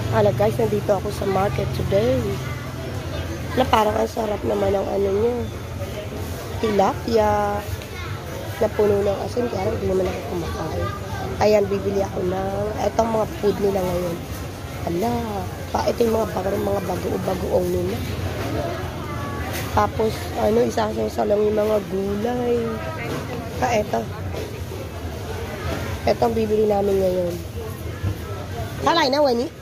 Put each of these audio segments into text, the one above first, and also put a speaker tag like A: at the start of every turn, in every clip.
A: Hala guys, nandito ako sa market today. Na parang ang sarap naman ang ano niya. Tilapia. Na puno ng asin. Kaya hindi naman ako kumakain. Ayan, bibili ako ng etong mga food nila ngayon. Hala, ito yung mga bagoong nila. Tapos, isa-isa lang yung mga gulay. Ito. Ito ang bibili namin ngayon. Talay na, wani?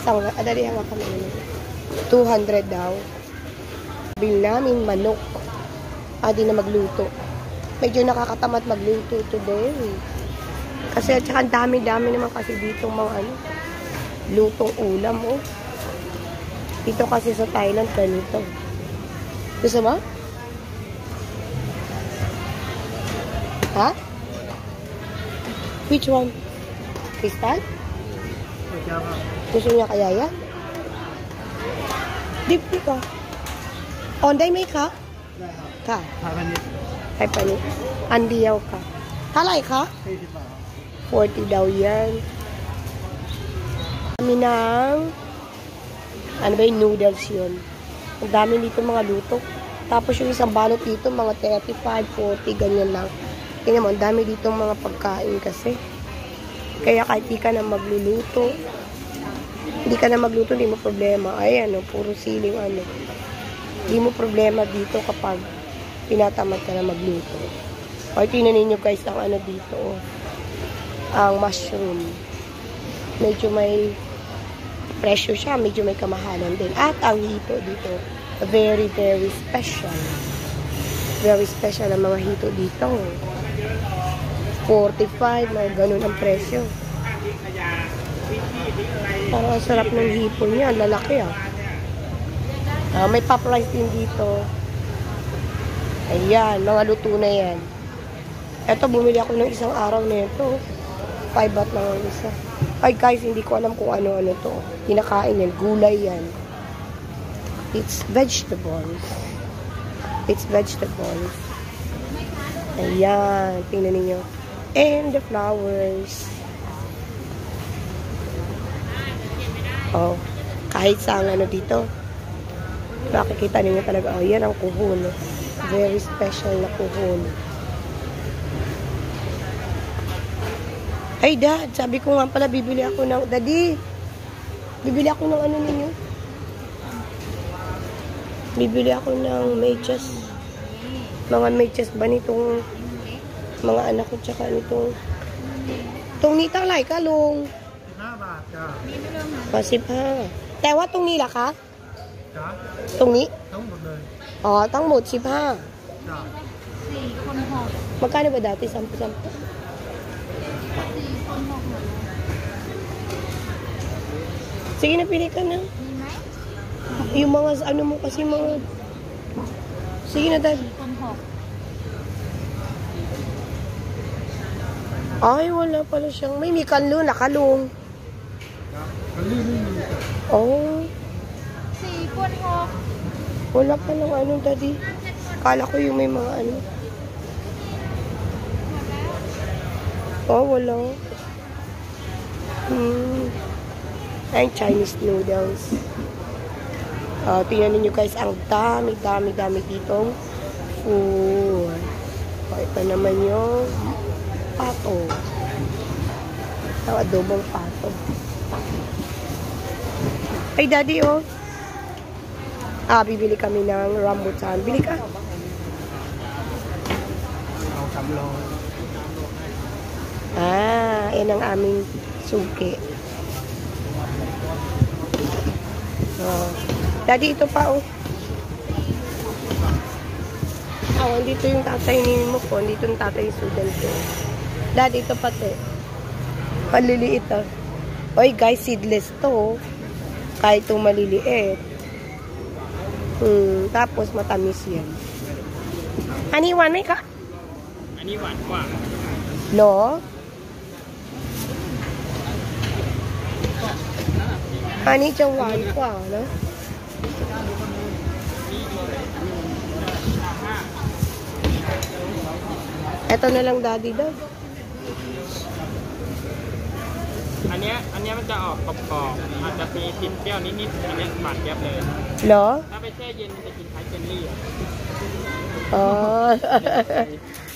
A: Adali ang kami. 200 daw. Bili namin manok. Di na magluto. Medyo nakakatamad magluto today. Kasi at saka dami-dami naman kasi dito mga lutong ulam, oh. Dito kasi sa Thailand ganito. Gusto mo? Ha? Which one? Crystal? Gusto niya kaya yan? Dipti ka. Onday may ka? Ka. 5 panit. Andiyaw ka. Halay ka? 40 daw yan. Kami ng noodles yun. Ang dami dito mga luto. Tapos yung isang balot dito, mga 35, 40, ganyan lang. Tingnan mo, ang dami dito mga pagkain kasi. Kaya kahit di ka na magluluto, hindi mo problema. Ayan, puro siling Hindi mo problema dito kapag tinatamad ka na magluto. O, tingnan ninyo guys, ang dito, ang mushroom. Medyo may presyo siya, medyo may kamahalan din. At ang hito dito, very, very special. Very special ang mga hito dito. 45, mga ganun ang presyo. Parang sarap ng hipon niya, lalaki may pop rice din dito. Ayan, mga luto na yan. Eto, bumili ako ng isang araw na ito. 5 baht lang ang isa. Ay guys, hindi ko alam kung ano-ano to. Kinakain yan, gulay yan. It's vegetables. It's vegetables. Ayan, tingnan niyo. And the flowers. Oh, kahit sa dito. Makikita niyo talaga, yan ang kuhon. Very special na kuhon. Ay, Dad, sabi ko nga pala, bibili ako ng, Daddy, bibili ako ng ninyo? Bibili ako ng medyas. Mga medyas ba nitong mga anak ko, tsaka nitong itong nitang lai kalong.
B: 15 บาทจ้ะ
A: Pasip ha. Tewa, itong nila ka?
B: จ้ะ
A: Itong ni?
B: ทั้งหมดเลย
A: Tang mo, 15.
B: จ้ะ
A: Magkano ba dati? 10-10? Sige na, pili ka na. Yung mga, mo kasi mga... Sige na, Dad. Ay, wala pala siyang... May mikanlo, nakalong.
B: มันลื่นไม่มีจ้ะ
A: Oh.
C: 4
A: Wala pa lang Daddy. Kala ko yung may mga Oh, wala. Ay, Chinese noodles. Tingnan niyo guys, ang dami ditong food. Ito naman yung pato. Ang adobong pato. Ay, Daddy, bibili kami ng rambutan. Bili ka.
B: เอา3โล
A: Yan ang aming suki. Daddy, ito pa, andito yung tatay ni mo po. Andito yung tatay student ko. Daddy, ito pa, te. Maliliit, Oy, guys, seedless to, Kahit itong maliliit. Tapos, matamis yan. Aniwan, may ka?
B: อันนี้หวานกว่า
A: No? Ani, jawan kwa, no? Ito na lang, Daddy, daw.
B: อั อันเนี้ยมันจะออกกรอบๆอาจจะมีติดเปรี้ยวนิดๆอันเนี้ยหวานเจี๊ยบเลย
A: เหรอ
B: ถ้าไปแช่เย็นมันจะกินคล้ายเจลลี่อะ
A: อ๋อ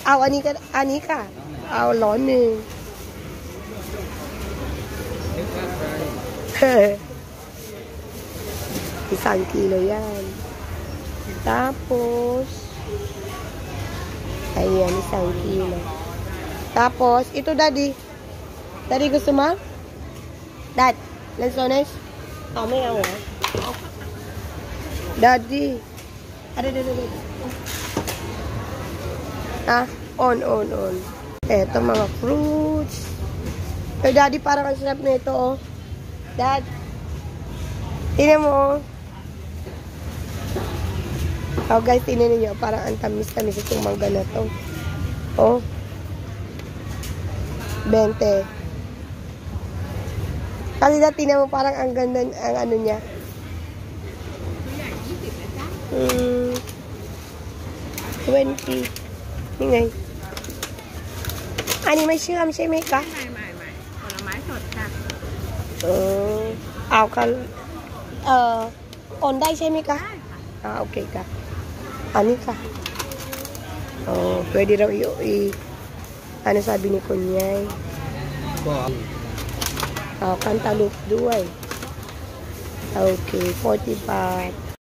A: เอาอันนี้ก็อันนี้ค่ะ เอาร้อนหนึ่ง Isang kilo yan. Tapos, ayan, 1 kilo. Tapos, ito daddy. Daddy, gusto mo? Dad, lansones? Oh, may ako. Daddy. Ada. Ah, on. Eto mga fruits. Eh, daddy, parang ang sarap na ito, oh. Dad. Tingnan mo, oh. Oh, guys, tingnan niyo. Parang ang tamis-tamis itong mangga na to. Oh. 20. Kasi dad, tingnan mo, parang ang ganda, ang ano niya. 20.นี่ไง อันนี้ไม่เชื่อมใช่ไหมคะ
C: ไม่ผลไม้สดค่ะ
A: เอาค่ะโอนได้ใช่ไหมคะโอเคค่ะ อันนี้ค่ะpwede raw ano sabi ni Kunyay cantaloupeด้วย okay 40 baht